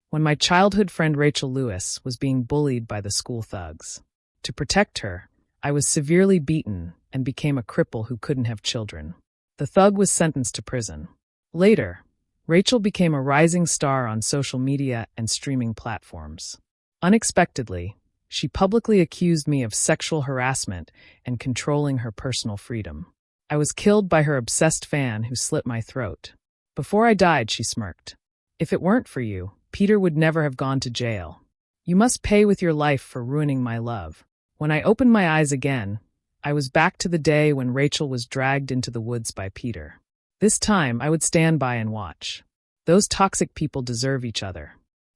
when my childhood friend Rachel Lewis was being bullied by the school thugs. To protect her, I was severely beaten and became a cripple who couldn't have children. The thug was sentenced to prison. Later, Rachel became a rising star on social media and streaming platforms. Unexpectedly, she publicly accused me of sexual harassment and controlling her personal freedom. I was killed by her obsessed fan who slit my throat. Before I died, she smirked. If it weren't for you, Peter would never have gone to jail. You must pay with your life for ruining my love. When I opened my eyes again, I was back to the day when Rachel was dragged into the woods by Peter. This time, I would stand by and watch. Those toxic people deserve each other.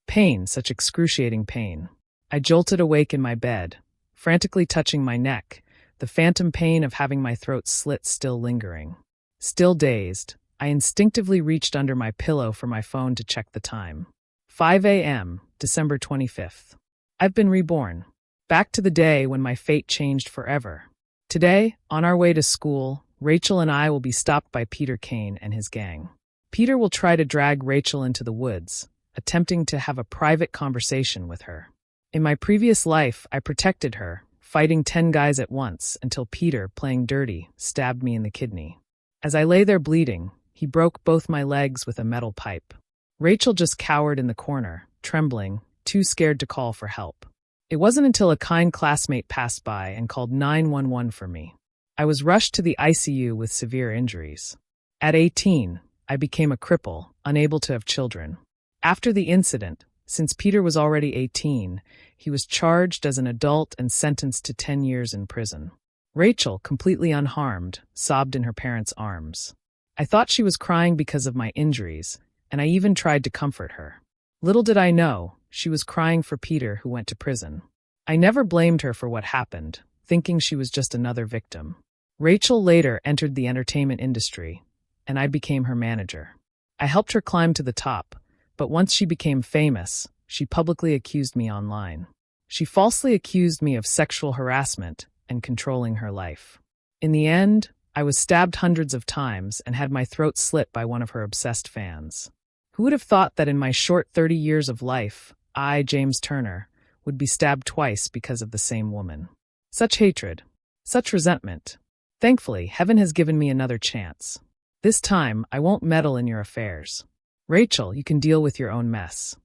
Pain, such excruciating pain. I jolted awake in my bed, frantically touching my neck, the phantom pain of having my throat slit still lingering. Still dazed, I instinctively reached under my pillow for my phone to check the time. 5 a.m., December 25th. I've been reborn. Back to the day when my fate changed forever. Today, on our way to school, Rachel and I will be stopped by Peter Kane and his gang. Peter will try to drag Rachel into the woods, attempting to have a private conversation with her. In my previous life, I protected her, fighting 10 guys at once until Peter, playing dirty, stabbed me in the kidney. As I lay there bleeding, he broke both my legs with a metal pipe. Rachel just cowered in the corner, trembling, too scared to call for help. It wasn't until a kind classmate passed by and called 911 for me. I was rushed to the ICU with severe injuries. At 18, I became a cripple, unable to have children. After the incident, since Peter was already 18, he was charged as an adult and sentenced to 10 years in prison. Rachel, completely unharmed, sobbed in her parents' arms. I thought she was crying because of my injuries, and I even tried to comfort her. Little did I know, she was crying for Peter who went to prison. I never blamed her for what happened, thinking she was just another victim. Rachel later entered the entertainment industry, and I became her manager. I helped her climb to the top, but once she became famous, she publicly accused me online. She falsely accused me of sexual harassment and controlling her life. In the end, I was stabbed hundreds of times and had my throat slit by one of her obsessed fans. Who would have thought that in my short 30 years of life, I, James Turner, would be stabbed twice because of the same woman? Such hatred, such resentment. Thankfully, heaven has given me another chance. This time, I won't meddle in your affairs. Rachel, you can deal with your own mess.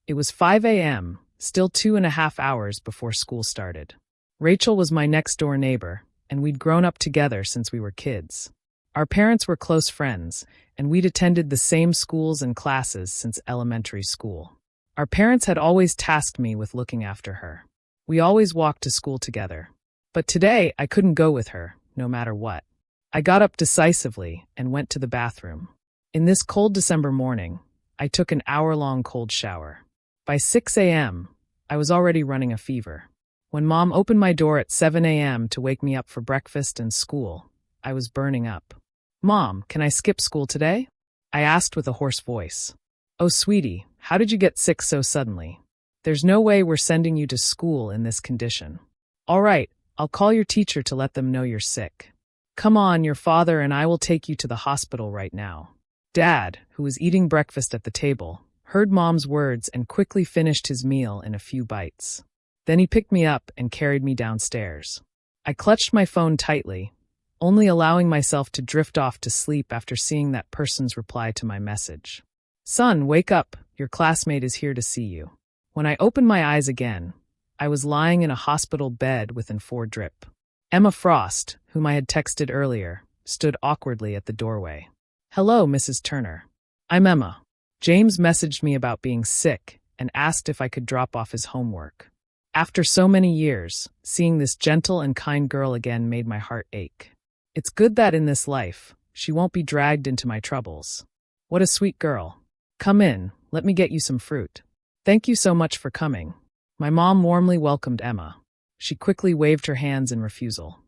It was 5 a.m., still 2.5 hours before school started. Rachel was my next-door neighbor, and we'd grown up together since we were kids. Our parents were close friends, and we'd attended the same schools and classes since elementary school. Our parents had always tasked me with looking after her. We always walked to school together. But today, I couldn't go with her, no matter what. I got up decisively and went to the bathroom. In this cold December morning, I took an hour-long cold shower. By 6 a.m., I was already running a fever. When Mom opened my door at 7 a.m. to wake me up for breakfast and school, I was burning up. "Mom, can I skip school today?" I asked with a hoarse voice. "Oh, sweetie, how did you get sick so suddenly? There's no way we're sending you to school in this condition." "All right, I'll call your teacher to let them know you're sick. Come on, your father and I will take you to the hospital right now." Dad, who was eating breakfast at the table, heard Mom's words and quickly finished his meal in a few bites. Then he picked me up and carried me downstairs. I clutched my phone tightly, only allowing myself to drift off to sleep after seeing that person's reply to my message. "Son, wake up, your classmate is here to see you." When I opened my eyes again, I was lying in a hospital bed with an IV drip. Emma Frost, whom I had texted earlier, stood awkwardly at the doorway. "Hello, Mrs. Turner. I'm Emma. James messaged me about being sick and asked if I could drop off his homework." After so many years, seeing this gentle and kind girl again made my heart ache. It's good that in this life, she won't be dragged into my troubles. What a sweet girl. "Come in, let me get you some fruit." "Thank you so much for coming." My mom warmly welcomed Emma. She quickly waved her hands in refusal.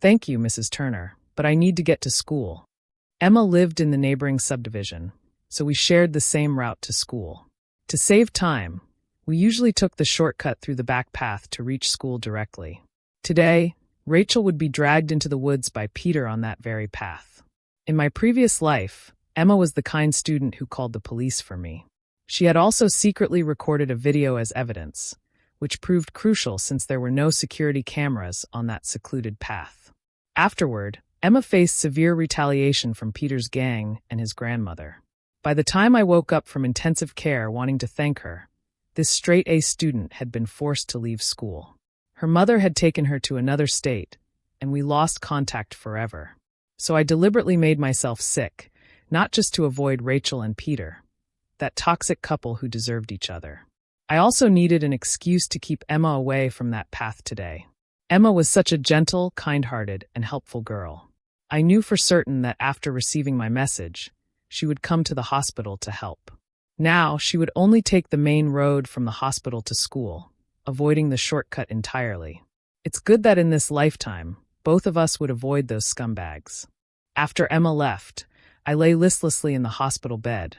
"Thank you, Mrs. Turner, but I need to get to school." Emma lived in the neighboring subdivision, so we shared the same route to school. To save time, we usually took the shortcut through the back path to reach school directly. Today, Rachel would be dragged into the woods by Peter on that very path. In my previous life, Emma was the kind student who called the police for me. She had also secretly recorded a video as evidence, which proved crucial since there were no security cameras on that secluded path. Afterward, Emma faced severe retaliation from Peter's gang and his grandmother. By the time I woke up from intensive care wanting to thank her, this straight-A student had been forced to leave school. Her mother had taken her to another state, and we lost contact forever. So I deliberately made myself sick, not just to avoid Rachel and Peter, that toxic couple who deserved each other. I also needed an excuse to keep Emma away from that path today. Emma was such a gentle, kind-hearted, and helpful girl. I knew for certain that after receiving my message, she would come to the hospital to help. Now, she would only take the main road from the hospital to school, avoiding the shortcut entirely. It's good that in this lifetime, both of us would avoid those scumbags. After Emma left, I lay listlessly in the hospital bed,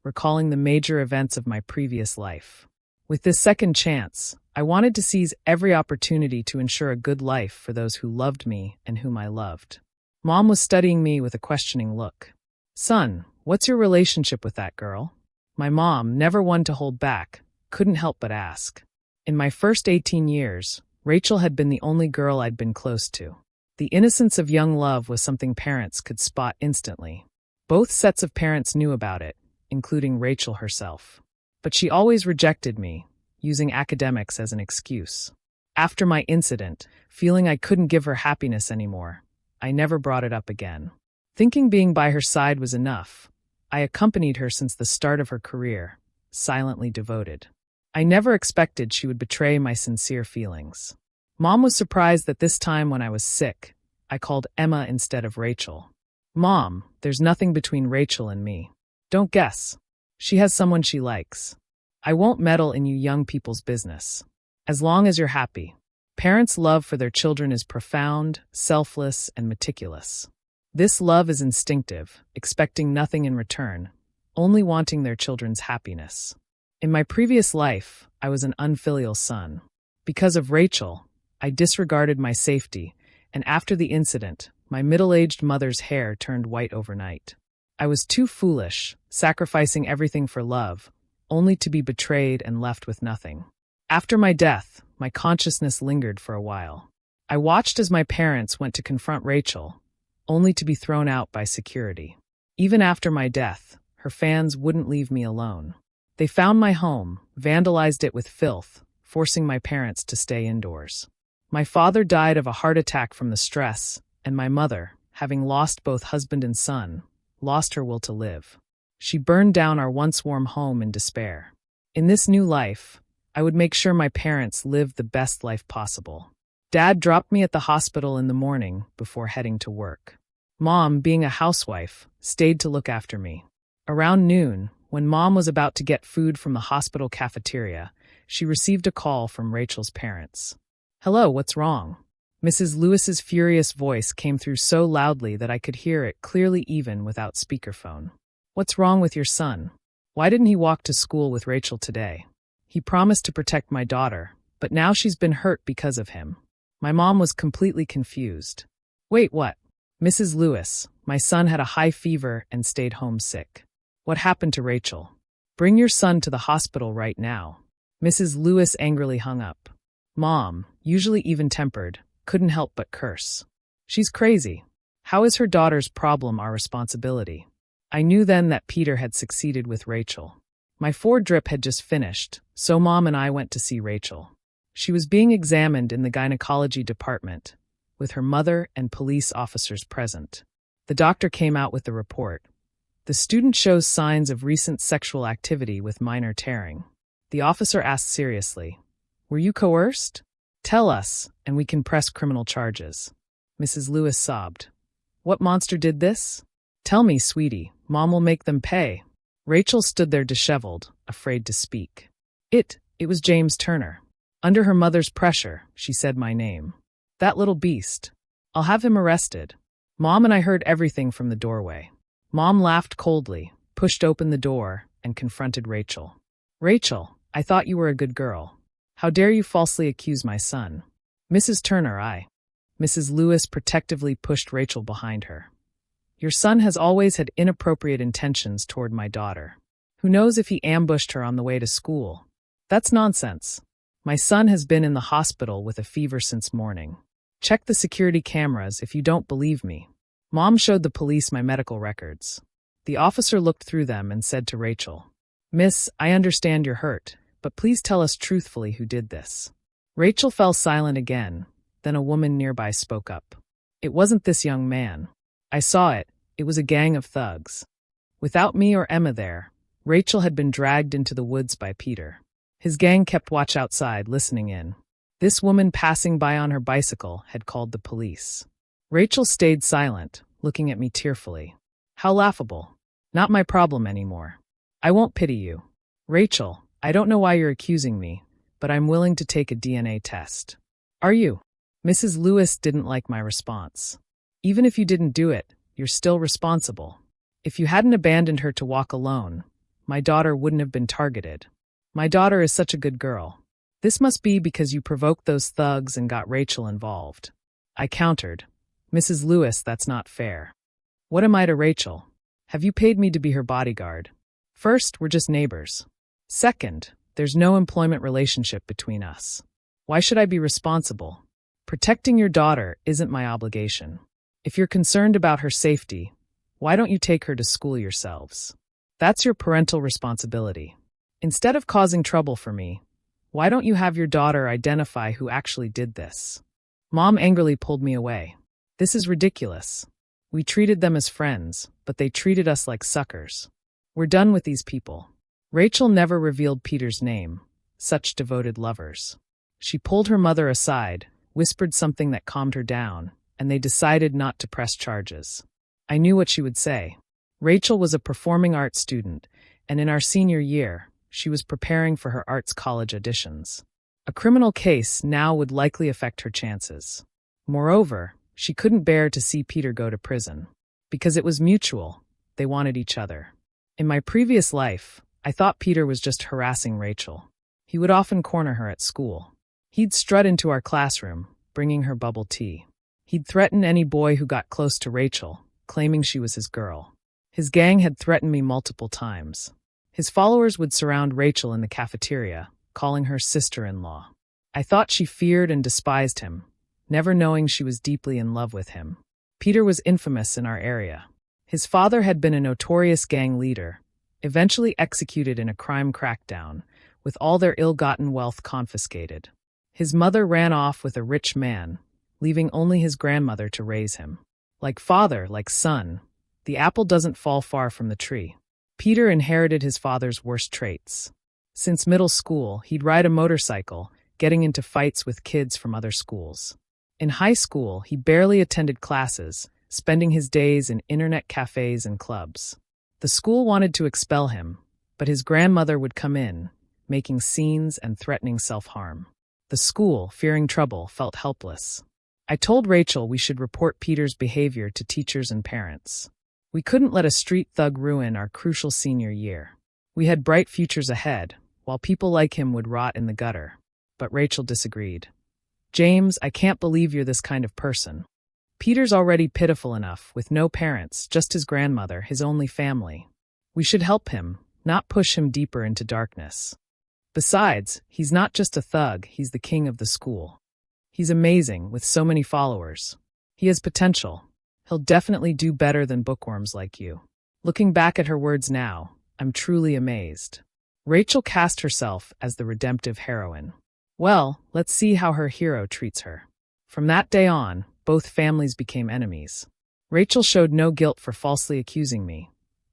recalling the major events of my previous life. With this second chance, I wanted to seize every opportunity to ensure a good life for those who loved me and whom I loved. Mom was studying me with a questioning look. "Son, what's your relationship with that girl?" My mom, never one to hold back, couldn't help but ask. In my first 18 years, Rachel had been the only girl I'd been close to. The innocence of young love was something parents could spot instantly. Both sets of parents knew about it, including Rachel herself. But she always rejected me, using academics as an excuse. After my incident, feeling I couldn't give her happiness anymore, I never brought it up again. Thinking being by her side was enough, I accompanied her since the start of her career, silently devoted. I never expected she would betray my sincere feelings. Mom was surprised that this time when I was sick, I called Emma instead of Rachel. "Mom, there's nothing between Rachel and me. Don't guess. She has someone she likes. I won't meddle in you young people's business. As long as you're happy." Parents' love for their children is profound, selfless, and meticulous. This love is instinctive, expecting nothing in return, only wanting their children's happiness. In my previous life, I was an unfilial son. Because of Rachel, I disregarded my safety, and after the incident, my middle-aged mother's hair turned white overnight. I was too foolish, sacrificing everything for love, only to be betrayed and left with nothing. After my death, my consciousness lingered for a while. I watched as my parents went to confront Rachel, only to be thrown out by security. Even after my death, her fans wouldn't leave me alone. They found my home, vandalized it with filth, forcing my parents to stay indoors. My father died of a heart attack from the stress, and my mother, having lost both husband and son, lost her will to live. She burned down our once warm home in despair. In this new life, I would make sure my parents lived the best life possible. Dad dropped me at the hospital in the morning before heading to work. Mom, being a housewife, stayed to look after me. Around noon, when Mom was about to get food from the hospital cafeteria, she received a call from Rachel's parents. "Hello, what's wrong?" Mrs. Lewis's furious voice came through so loudly that I could hear it clearly even without speakerphone. "What's wrong with your son? Why didn't he walk to school with Rachel today? He promised to protect my daughter, but now she's been hurt because of him." My mom was completely confused. "Wait, what?" "Mrs. Lewis, my son had a high fever and stayed home sick." "What happened to Rachel?" "Bring your son to the hospital right now." Mrs. Lewis angrily hung up. Mom, usually even-tempered, couldn't help but curse. "She's crazy. How is her daughter's problem our responsibility?" I knew then that Peter had succeeded with Rachel. My 4-drip had just finished, so Mom and I went to see Rachel. She was being examined in the gynecology department, with her mother and police officers present. The doctor came out with the report. The student shows signs of recent sexual activity with minor tearing. The officer asked seriously, "Were you coerced? Tell us, and we can press criminal charges." Mrs. Lewis sobbed. "What monster did this?" "Tell me, sweetie. Mom will make them pay." Rachel stood there disheveled, afraid to speak. It was James Turner. Under her mother's pressure, she said my name. "That little beast. I'll have him arrested." Mom and I heard everything from the doorway. Mom laughed coldly, pushed open the door, and confronted Rachel. "Rachel, I thought you were a good girl. How dare you falsely accuse my son?" "Mrs. Turner, Mrs. Lewis protectively pushed Rachel behind her. "Your son has always had inappropriate intentions toward my daughter." Who knows if he ambushed her on the way to school? That's nonsense. My son has been in the hospital with a fever since morning. Check the security cameras if you don't believe me. Mom showed the police my medical records. The officer looked through them and said to Rachel, "Miss, I understand you're hurt, but please tell us truthfully who did this." Rachel fell silent again. Then a woman nearby spoke up. "It wasn't this young man. I saw it. It was a gang of thugs." Without me or Emma there, Rachel had been dragged into the woods by Peter. His gang kept watch outside, listening in. This woman passing by on her bicycle had called the police. Rachel stayed silent, looking at me tearfully. How laughable. Not my problem anymore. I won't pity you. Rachel, I don't know why you're accusing me, but I'm willing to take a DNA test. Are you? Mrs. Lewis didn't like my response. Even if you didn't do it, you're still responsible. If you hadn't abandoned her to walk alone, my daughter wouldn't have been targeted. My daughter is such a good girl. This must be because you provoked those thugs and got Rachel involved. I countered. Mrs. Lewis, that's not fair. What am I to Rachel? Have you paid me to be her bodyguard? First, we're just neighbors. Second, there's no employment relationship between us. Why should I be responsible? Protecting your daughter isn't my obligation. If you're concerned about her safety, why don't you take her to school yourselves? That's your parental responsibility. Instead of causing trouble for me, why don't you have your daughter identify who actually did this? Mom angrily pulled me away. This is ridiculous. We treated them as friends, but they treated us like suckers. We're done with these people. Rachel never revealed Peter's name. Such devoted lovers. She pulled her mother aside, whispered something that calmed her down, and they decided not to press charges. I knew what she would say. Rachel was a performing arts student, and in our senior year, she was preparing for her arts college auditions. A criminal case now would likely affect her chances. Moreover, she couldn't bear to see Peter go to prison. Because it was mutual, they wanted each other. In my previous life, I thought Peter was just harassing Rachel. He would often corner her at school. He'd strut into our classroom, bringing her bubble tea. He'd threaten any boy who got close to Rachel, claiming she was his girl. His gang had threatened me multiple times. His followers would surround Rachel in the cafeteria, calling her sister-in-law. I thought she feared and despised him, never knowing she was deeply in love with him. Peter was infamous in our area. His father had been a notorious gang leader, eventually executed in a crime crackdown, with all their ill-gotten wealth confiscated. His mother ran off with a rich man, leaving only his grandmother to raise him. Like father, like son, the apple doesn't fall far from the tree. Peter inherited his father's worst traits. Since middle school, he'd ride a motorcycle, getting into fights with kids from other schools. In high school, he barely attended classes, spending his days in internet cafes and clubs. The school wanted to expel him, but his grandmother would come in, making scenes and threatening self-harm. The school, fearing trouble, felt helpless. I told Rachel we should report Peter's behavior to teachers and parents. We couldn't let a street thug ruin our crucial senior year. We had bright futures ahead, while people like him would rot in the gutter. But Rachel disagreed. James, I can't believe you're this kind of person. Peter's already pitiful enough, with no parents, just his grandmother, his only family. We should help him, not push him deeper into darkness. Besides, he's not just a thug, he's the king of the school. He's amazing, with so many followers. He has potential. He'll definitely do better than bookworms like you. Looking back at her words now, I'm truly amazed. Rachel cast herself as the redemptive heroine. Well, let's see how her hero treats her. From that day on, both families became enemies. Rachel showed no guilt for falsely accusing me.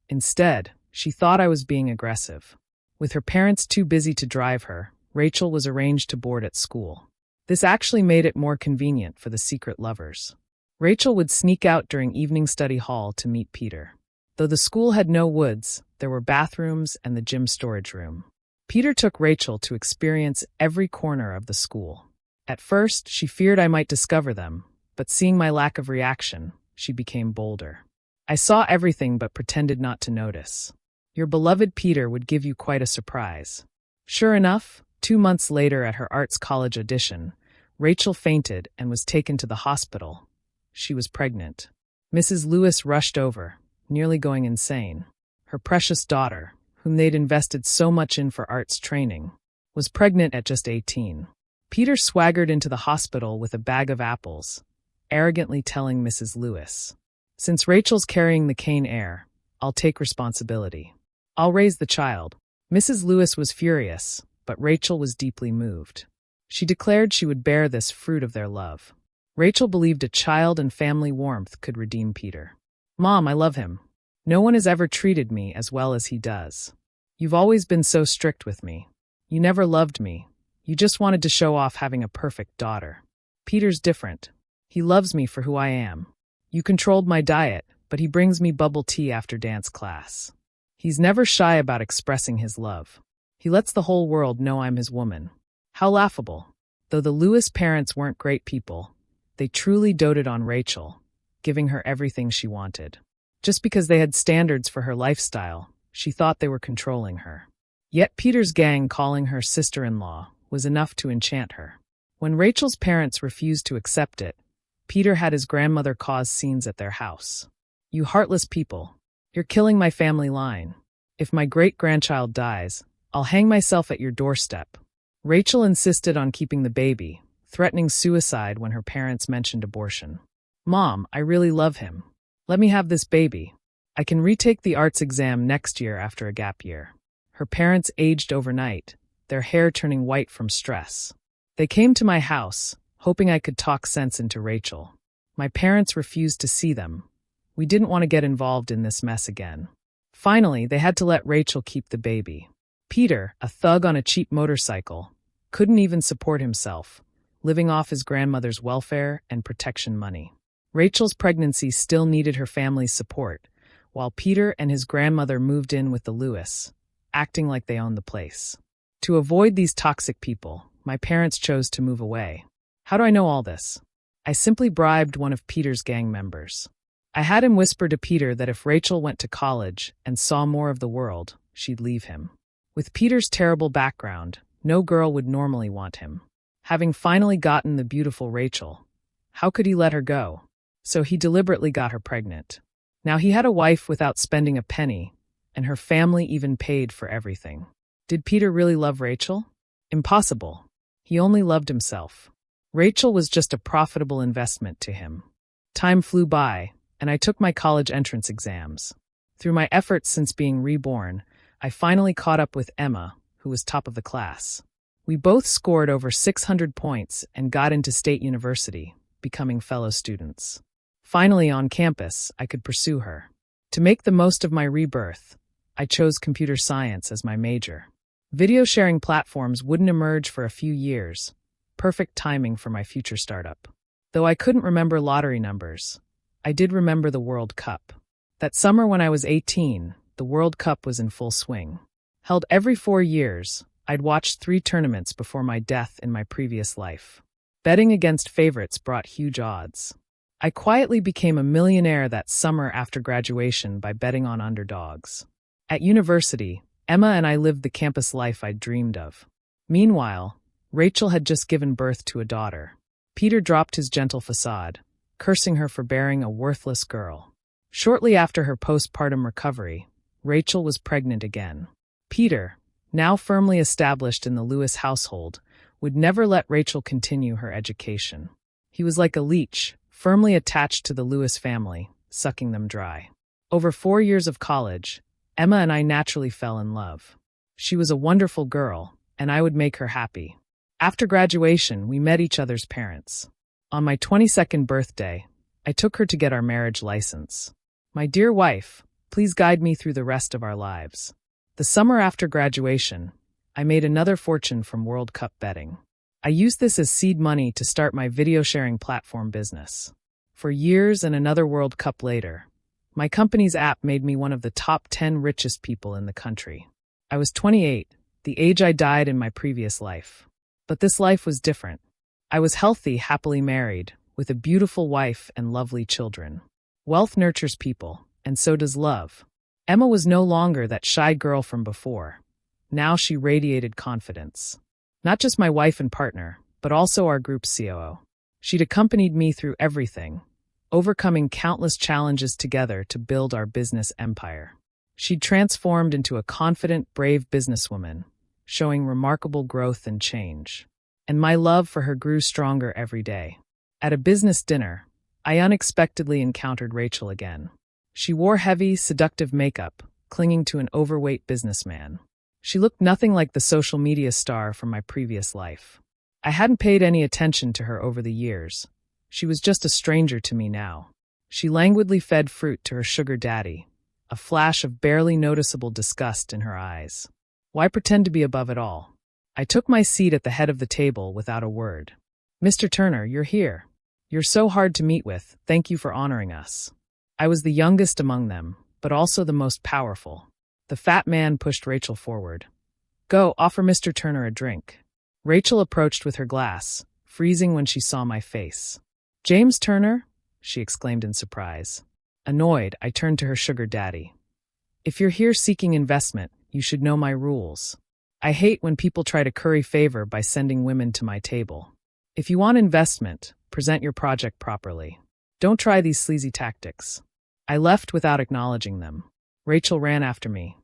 Instead, she thought I was being aggressive. With her parents too busy to drive her, Rachel was arranged to board at school. This actually made it more convenient for the secret lovers. Rachel would sneak out during evening study hall to meet Peter. Though the school had no woods, there were bathrooms and the gym storage room. Peter took Rachel to experience every corner of the school. At first, she feared I might discover them, but seeing my lack of reaction, she became bolder. I saw everything but pretended not to notice. Your beloved Peter would give you quite a surprise. Sure enough, 2 months later at her arts college audition, Rachel fainted and was taken to the hospital. She was pregnant. Mrs. Lewis rushed over, nearly going insane. Her precious daughter, whom they'd invested so much in for arts training, was pregnant at just 18. Peter swaggered into the hospital with a bag of apples, arrogantly telling Mrs. Lewis, "Since Rachel's carrying the Cain heir, I'll take responsibility. I'll raise the child." Mrs. Lewis was furious, but Rachel was deeply moved. She declared she would bear this fruit of their love. Rachel believed a child and family warmth could redeem Peter. "Mom, I love him. No one has ever treated me as well as he does. You've always been so strict with me. You never loved me. You just wanted to show off having a perfect daughter. Peter's different. He loves me for who I am. You controlled my diet, but he brings me bubble tea after dance class. He's never shy about expressing his love. He lets the whole world know I'm his woman." How laughable. Though the Lewis parents weren't great people, they truly doted on Rachel, giving her everything she wanted. Just because they had standards for her lifestyle, she thought they were controlling her. Yet Peter's gang calling her sister-in-law was enough to enchant her. When Rachel's parents refused to accept it, Peter had his grandmother cause scenes at their house. "You heartless people. You're killing my family line. If my great-grandchild dies, I'll hang myself at your doorstep." Rachel insisted on keeping the baby, threatening suicide when her parents mentioned abortion. "Mom, I really love him. Let me have this baby. I can retake the arts exam next year after a gap year." Her parents aged overnight, their hair turning white from stress. They came to my house, hoping I could talk sense into Rachel. My parents refused to see them. We didn't want to get involved in this mess again. Finally, they had to let Rachel keep the baby. Peter, a thug on a cheap motorcycle, couldn't even support himself, living off his grandmother's welfare and protection money. Rachel's pregnancy still needed her family's support, while Peter and his grandmother moved in with the Lewis, acting like they owned the place. To avoid these toxic people, my parents chose to move away. How do I know all this? I simply bribed one of Peter's gang members. I had him whisper to Peter that if Rachel went to college and saw more of the world, she'd leave him. With Peter's terrible background, no girl would normally want him. Having finally gotten the beautiful Rachel, how could he let her go? So he deliberately got her pregnant. Now he had a wife without spending a penny, and her family even paid for everything. Did Peter really love Rachel? Impossible. He only loved himself. Rachel was just a profitable investment to him. Time flew by, and I took my college entrance exams. Through my efforts since being reborn, I finally caught up with Emma, who was top of the class. We both scored over 600 points and got into State University, becoming fellow students. Finally, on campus, I could pursue her. To make the most of my rebirth, I chose computer science as my major. Video sharing platforms wouldn't emerge for a few years, perfect timing for my future startup. Though I couldn't remember lottery numbers, I did remember the World Cup. That summer when I was 18, the World Cup was in full swing. Held every 4 years, I'd watched 3 tournaments before my death in my previous life. Betting against favorites brought huge odds. I quietly became a millionaire that summer after graduation by betting on underdogs. At university, Emma and I lived the campus life I'd dreamed of. Meanwhile, Rachel had just given birth to a daughter. Peter dropped his gentle facade, cursing her for bearing a worthless girl. Shortly after her postpartum recovery, Rachel was pregnant again. Peter, now firmly established in the Lewis household, would never let Rachel continue her education. He was like a leech, firmly attached to the Lewis family, sucking them dry. Over 4 years of college, Emma and I naturally fell in love. She was a wonderful girl, and I would make her happy. After graduation, we met each other's parents. On my 22nd birthday, I took her to get our marriage license. "My dear wife, please guide me through the rest of our lives." The summer after graduation, I made another fortune from World Cup betting. I used this as seed money to start my video sharing platform business. For years and another World Cup later, my company's app made me one of the top 10 richest people in the country. I was 28, the age I died in my previous life. But this life was different. I was healthy, happily married, with a beautiful wife and lovely children. Wealth nurtures people, and so does love. Emma was no longer that shy girl from before. Now she radiated confidence. Not just my wife and partner, but also our group's COO. She'd accompanied me through everything, overcoming countless challenges together to build our business empire. She'd transformed into a confident, brave businesswoman, showing remarkable growth and change. And my love for her grew stronger every day. At a business dinner, I unexpectedly encountered Rachel again. She wore heavy, seductive makeup, clinging to an overweight businessman. She looked nothing like the social media star from my previous life. I hadn't paid any attention to her over the years. She was just a stranger to me now. She languidly fed fruit to her sugar daddy, a flash of barely noticeable disgust in her eyes. Why pretend to be above it all? I took my seat at the head of the table without a word. "Mr. Turner, you're here. You're so hard to meet with. Thank you for honoring us." I was the youngest among them, but also the most powerful. The fat man pushed Rachel forward. "Go, offer Mr. Turner a drink." Rachel approached with her glass, freezing when she saw my face. "James Turner?" she exclaimed in surprise. Annoyed, I turned to her sugar daddy. "If you're here seeking investment, you should know my rules. I hate when people try to curry favor by sending women to my table. If you want investment, present your project properly. Don't try these sleazy tactics." I left without acknowledging them. Rachel ran after me.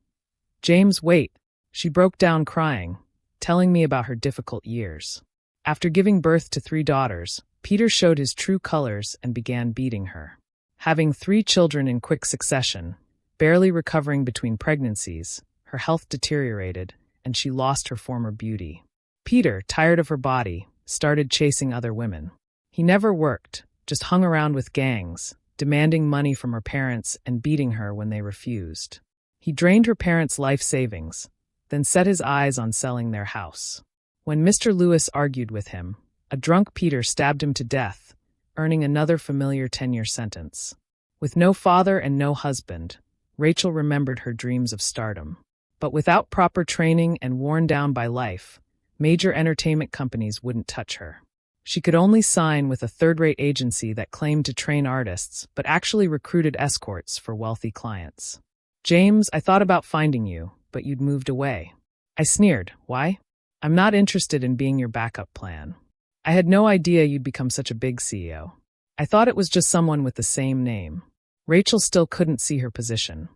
"James, wait." She broke down crying, telling me about her difficult years. After giving birth to 3 daughters, Peter showed his true colors and began beating her. Having 3 children in quick succession, barely recovering between pregnancies, her health deteriorated, and she lost her former beauty. Peter, tired of her body, started chasing other women. He never worked, just hung around with gangs, demanding money from her parents and beating her when they refused. He drained her parents' life savings, then set his eyes on selling their house. When Mr. Lewis argued with him, a drunk Peter stabbed him to death, earning another familiar 10-year sentence. With no father and no husband, Rachel remembered her dreams of stardom. But without proper training and worn down by life, major entertainment companies wouldn't touch her. She could only sign with a third-rate agency that claimed to train artists but actually recruited escorts for wealthy clients. "James, I thought about finding you, but you'd moved away." I sneered. "Why?" "I'm not interested in being your backup plan. I had no idea you'd become such a big CEO. I thought it was just someone with the same name." Rachel still couldn't see her position.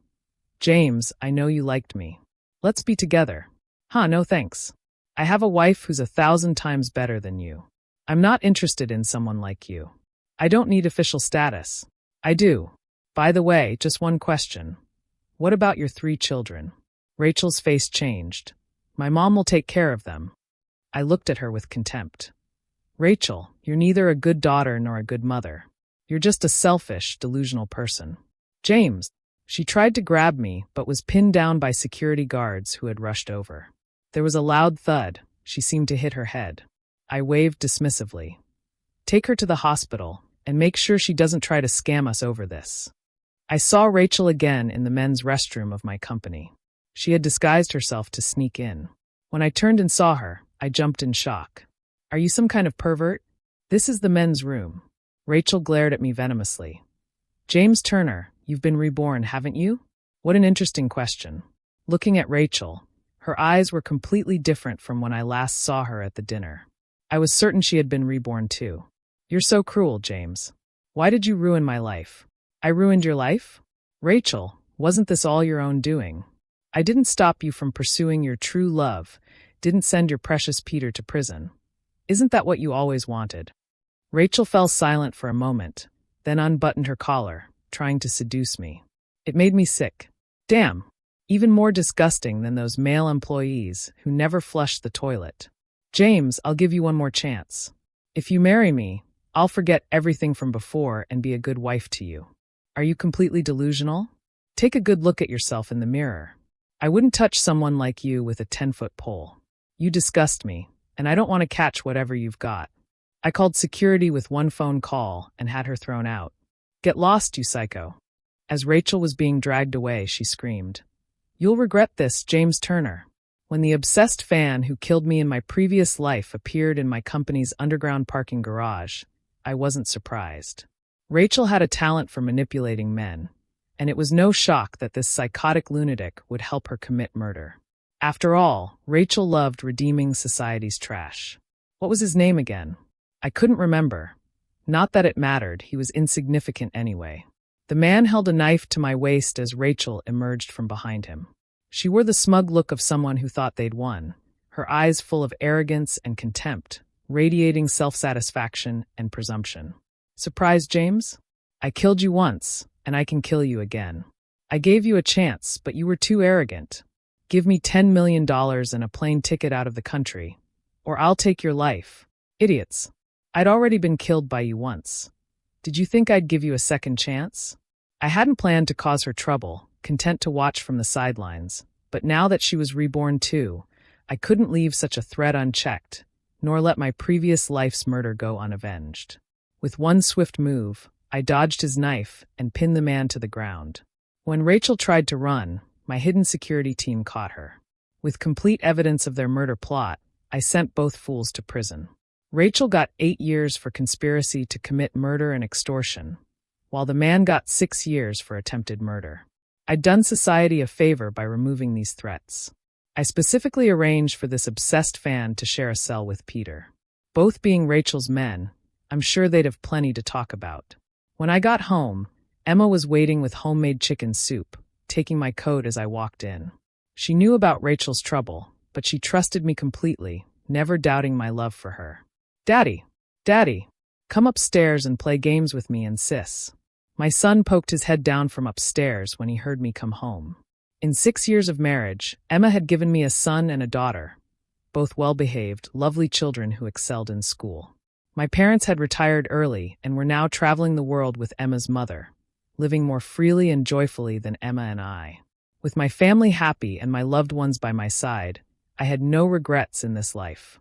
"James, I know you liked me. Let's be together." "Huh, no thanks. I have a wife who's 1,000 times better than you. I'm not interested in someone like you. I don't need official status." "I do. By the way, just one question. What about your 3 children?" Rachel's face changed. "My mom will take care of them." I looked at her with contempt. "Rachel, you're neither a good daughter nor a good mother. You're just a selfish, delusional person." "James." She tried to grab me, but was pinned down by security guards who had rushed over. There was a loud thud. She seemed to hit her head. I waved dismissively. "Take her to the hospital, and make sure she doesn't try to scam us over this." I saw Rachel again in the men's restroom of my company. She had disguised herself to sneak in. When I turned and saw her, I jumped in shock. "Are you some kind of pervert? This is the men's room." Rachel glared at me venomously. "James Turner, you've been reborn, haven't you?" What an interesting question. Looking at Rachel, her eyes were completely different from when I last saw her at the dinner. I was certain she had been reborn too. "You're so cruel, James. Why did you ruin my life?" "I ruined your life?" "Rachel, wasn't this all your own doing? I didn't stop you from pursuing your true love, didn't send your precious Peter to prison. Isn't that what you always wanted?" Rachel fell silent for a moment, then unbuttoned her collar, trying to seduce me. It made me sick. Damn, even more disgusting than those male employees who never flushed the toilet. "James, I'll give you one more chance. If you marry me, I'll forget everything from before and be a good wife to you." Are you completely delusional? Take a good look at yourself in the mirror. I wouldn't touch someone like you with a 10-foot pole. You disgust me, and I don't want to catch whatever you've got. I called security with one phone call and had her thrown out. "Get lost, you psycho." As Rachel was being dragged away, she screamed, "You'll regret this, James Turner." When the obsessed fan who killed me in my previous life appeared in my company's underground parking garage, I wasn't surprised. Rachel had a talent for manipulating men, and it was no shock that this psychotic lunatic would help her commit murder. After all, Rachel loved redeeming society's trash. What was his name again? I couldn't remember. Not that it mattered, he was insignificant anyway. The man held a knife to my waist as Rachel emerged from behind him. She wore the smug look of someone who thought they'd won, her eyes full of arrogance and contempt, radiating self-satisfaction and presumption. Surprised, James? I killed you once, and I can kill you again. I gave you a chance, but you were too arrogant. Give me $10 million and a plane ticket out of the country, or I'll take your life. Idiots. I'd already been killed by you once. Did you think I'd give you a second chance? I hadn't planned to cause her trouble, content to watch from the sidelines, but now that she was reborn too, I couldn't leave such a threat unchecked, nor let my previous life's murder go unavenged. With one swift move, I dodged his knife and pinned the man to the ground. When Rachel tried to run, my hidden security team caught her. With complete evidence of their murder plot, I sent both fools to prison. Rachel got 8 years for conspiracy to commit murder and extortion, while the man got 6 years for attempted murder. I'd done society a favor by removing these threats. I specifically arranged for this obsessed fan to share a cell with Peter. Both being Rachel's men, I'm sure they'd have plenty to talk about. When I got home, Emma was waiting with homemade chicken soup, taking my coat as I walked in. She knew about Rachel's trouble, but she trusted me completely, never doubting my love for her. Daddy, come upstairs and play games with me and Sis. My son poked his head down from upstairs when he heard me come home. In 6 years of marriage, Emma had given me a son and a daughter, both well-behaved, lovely children who excelled in school. My parents had retired early and were now traveling the world with Emma's mother, living more freely and joyfully than Emma and I. With my family happy and my loved ones by my side, I had no regrets in this life.